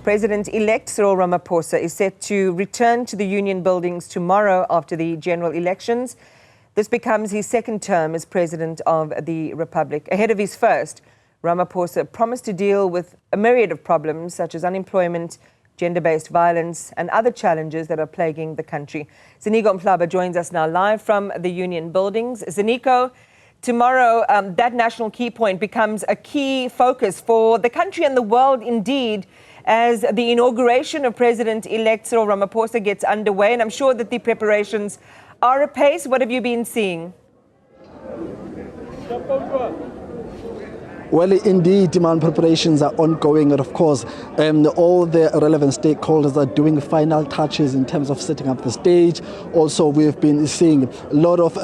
President-elect Cyril Ramaphosa is set to return to the union buildings tomorrow after the general elections. This becomes his second term as President of the Republic. Ahead of his first, Ramaphosa promised to deal with a myriad of problems such as unemployment, gender-based violence and other challenges that are plaguing the country. Ziniko Mhlaba joins us now live from the union buildings. Ziniko, tomorrow that national key point becomes a key focus for the country and the world indeed, as the inauguration of President-elect Cyril Ramaphosa gets underway, and I'm sure that the preparations are apace. What have you been seeing? Well, indeed, demand preparations are ongoing, and of course, all the relevant stakeholders are doing final touches in terms of setting up the stage. Also, we've been seeing a lot of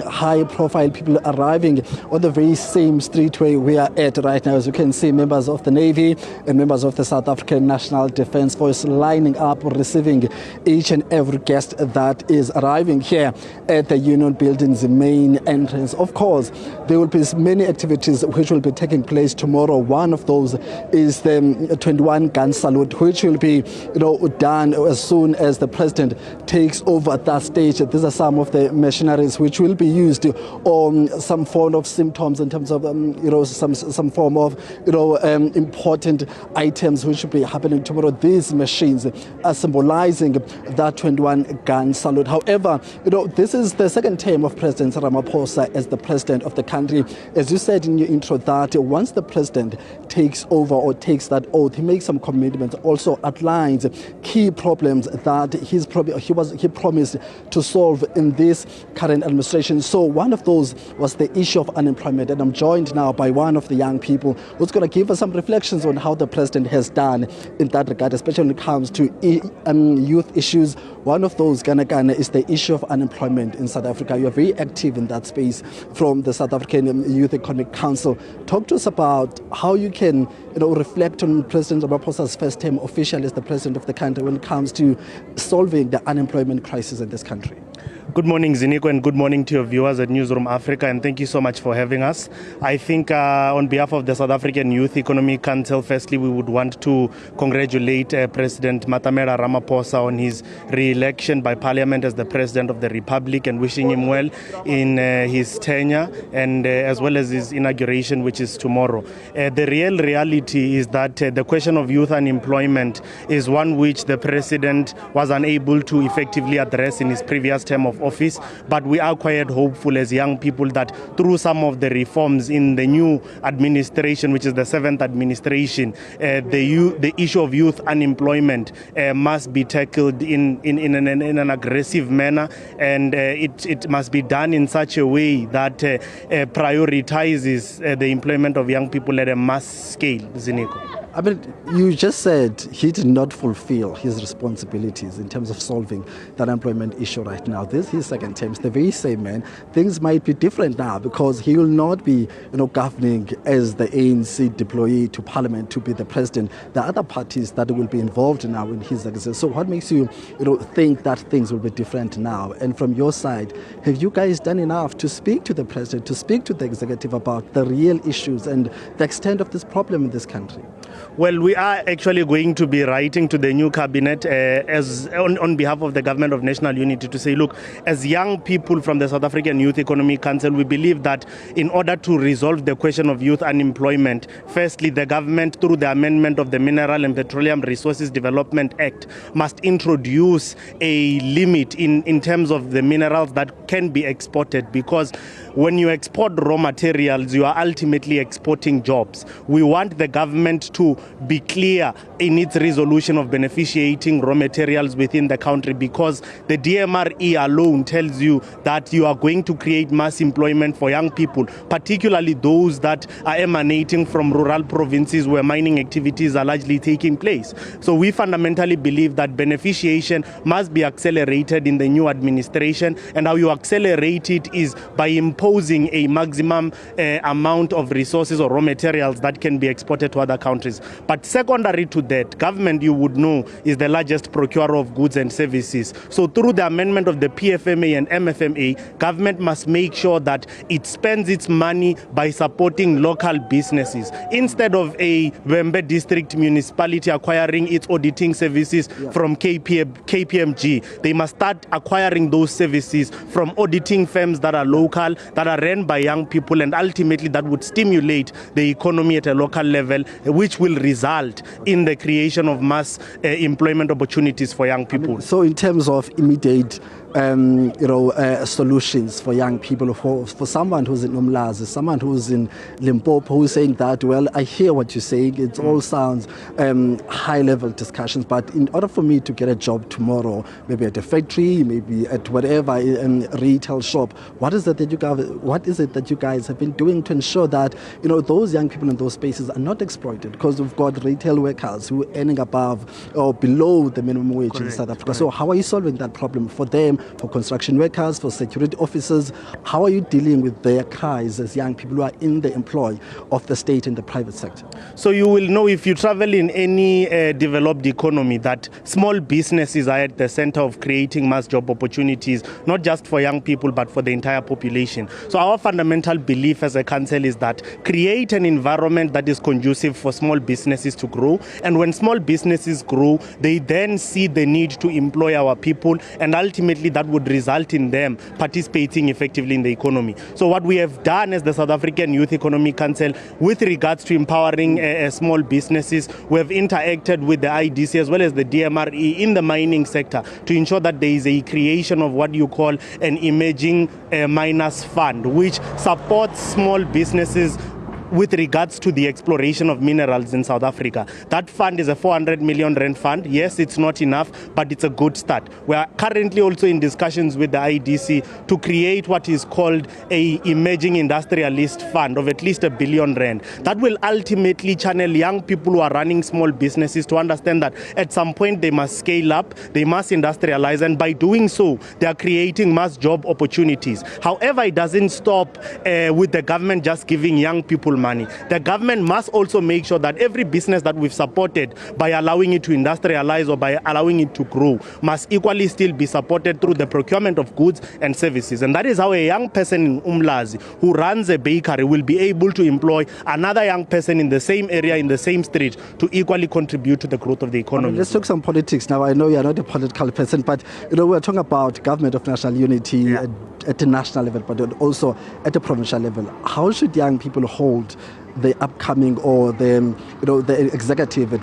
high-profile people arriving on the very same streetway we are at right now. As you can see, members of the Navy and members of the South African National Defence Force lining up, receiving each and every guest that is arriving here at the Union Building's main entrance. Of course, there will be many activities which will be taking place tomorrow. One of those is the 21-gun salute, which will be done as soon as the president takes over at that stage. These are some of the machineries which will be used on some form of symptoms in terms of some form of important items which will be happening tomorrow. These machines are symbolizing that 21-gun salute. However, this is the second term of President Ramaphosa as the president of the country. As you said in your intro, that once the president takes over or takes that oath, he makes some commitments, also outlines key problems that he promised to solve in this current administration. So one of those was the issue of unemployment, and I'm joined now by one of the young people who's going to give us some reflections on how the president has done in that regard, especially when it comes to youth issues. One of those, Ghana, is the issue of unemployment in South Africa. You are very active in that space from the South African Youth Economic Council. Talk to us about how you can reflect on President Ramaphosa's first term officially as the president of the country when it comes to solving the unemployment crisis in this country. Good morning, Ziniko, and good morning to your viewers at Newzroom Afrika, and thank you so much for having us. I think on behalf of the South African Youth Economic Council, firstly, we would want to congratulate President Matamela Ramaphosa on his re-election by Parliament as the President of the Republic, and wishing him well in his tenure and as well as his inauguration, which is tomorrow. The real reality is that the question of youth unemployment is one which the President was unable to effectively address in his previous term of office, but we are quite hopeful as young people that through some of the reforms in the new administration, which is the 7th administration, the issue of youth unemployment must be tackled in an aggressive manner, and it must be done in such a way that prioritizes the employment of young people at a mass scale. Ziniko. I mean, you just said he did not fulfill his responsibilities in terms of solving that unemployment issue right now. This is his second term. It's the very same man. Things might be different now because he will not be, governing as the ANC deployee to Parliament to be the president. There are other parties that will be involved now in his exercise. So what makes you, think that things will be different now? And from your side, have you guys done enough to speak to the president, to speak to the executive about the real issues and the extent of this problem in this country? Well, we are actually going to be writing to the new cabinet on behalf of the Government of National Unity to say, look, as young people from the South African Youth Economic Council, we believe that in order to resolve the question of youth unemployment, firstly, the government, through the amendment of the Mineral and Petroleum Resources Development Act, must introduce a limit in terms of the minerals that can be exported, because when you export raw materials, you are ultimately exporting jobs. We want the government to be clear in its resolution of beneficiating raw materials within the country, because the DMRE alone tells you that you are going to create mass employment for young people, particularly those that are emanating from rural provinces where mining activities are largely taking place. So we fundamentally believe that beneficiation must be accelerated in the new administration, and how you accelerate it is by imposing a maximum amount of resources or raw materials that can be exported to other countries. businesses. But secondary to that, government, you would know, is the largest procurer of goods and services. So through the amendment of the PFMA and MFMA, government must make sure that it spends its money by supporting local businesses. Instead of a Wembe district municipality acquiring its auditing services from KPMG, they must start acquiring those services from auditing firms that are local, that are run by young people, and ultimately that would stimulate the economy at a local level, which will result in the creation of mass employment opportunities for young people. So in terms of immediate solutions for young people, for someone who's in Umlazi, someone who's in Limpopo, who's saying that, well, I hear what you're saying, it all sounds high-level discussions, but in order for me to get a job tomorrow, maybe at a factory, maybe at whatever retail shop, what is it that you guys have been doing to ensure that those young people in those spaces are not exploited? Because we've got retail workers who are earning above or below the minimum wage in South Africa. So how are you solving that problem for them, for construction workers, for security officers? How are you dealing with their cries as young people who are in the employ of the state and the private sector? So you will know, if you travel in any developed economy, that small businesses are at the center of creating mass job opportunities, not just for young people, but for the entire population. So our fundamental belief as a council is that create an environment that is conducive for small businesses to grow. And when small businesses grow, they then see the need to employ our people, and ultimately that would result in them participating effectively in the economy. So what we have done as the South African Youth Economic Council with regards to empowering small businesses, we have interacted with the IDC as well as the DMRE in the mining sector to ensure that there is a creation of what you call an emerging miners fund, which supports small businesses with regards to the exploration of minerals in South Africa. That fund is a 400 million rand fund. Yes, it's not enough, but it's a good start. We are currently also in discussions with the IDC to create what is called a emerging industrialist fund of at least R1 billion. That will ultimately channel young people who are running small businesses to understand that at some point they must scale up, they must industrialize, and by doing so, they are creating mass job opportunities. However, it doesn't stop with the government just giving young people money. The government must also make sure that every business that we've supported by allowing it to industrialize or by allowing it to grow must equally still be supported through the procurement of goods and services. And that is how a young person in Umlazi who runs a bakery will be able to employ another young person in the same area, in the same street, to equally contribute to the growth of the economy. Let's talk some politics now. I know you're not a political person, but we're talking about government of national unity at the national level, but also at the provincial level. How should young people hold the upcoming or the executive at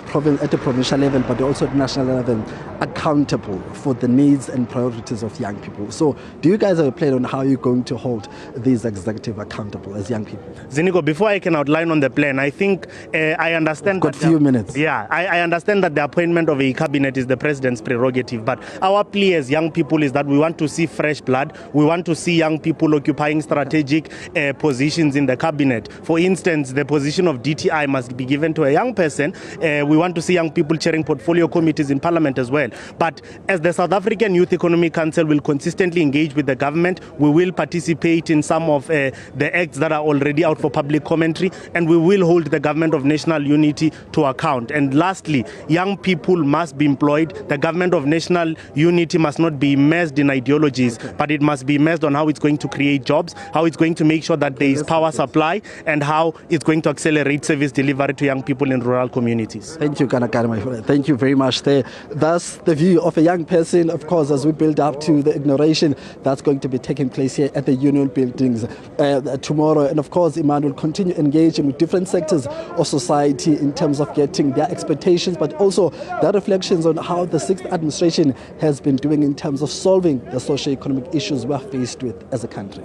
the provincial level, but also at national level, accountable for the needs and priorities of young people? So do you guys have a plan on how you're going to hold these executive accountable as young people? Ziniko, before I can outline on the plan, I think I understand We've got a few minutes. Yeah, I understand that the appointment of a cabinet is the president's prerogative, but our plea as young people is that we want to see fresh blood. We want to see young people occupying strategic positions in the cabinet. For instance, the position of DTI must be given to a young person. We want to see young people chairing portfolio committees in parliament as well. But as the South African Youth Economic Council will consistently engage with the government, we will participate in some of the acts that are already out for public commentary, and we will hold the government of national unity to account. And lastly, young people must be employed. The government of national unity must not be immersed in ideologies, but it must be immersed on how it's going to create jobs, how it's going to make sure that there is power supply, and how it's going to accelerate service delivery to young people in rural communities. Thank you, Kanakana, my friend. Thank you very much there. That's the view of a young person, of course, as we build up to the inauguration that's going to be taking place here at the Union Buildings tomorrow. And of course, Iman will continue engaging with different sectors of society in terms of getting their expectations, but also their reflections on how the sixth administration has been doing in terms of solving the socio-economic issues we're faced with as a country.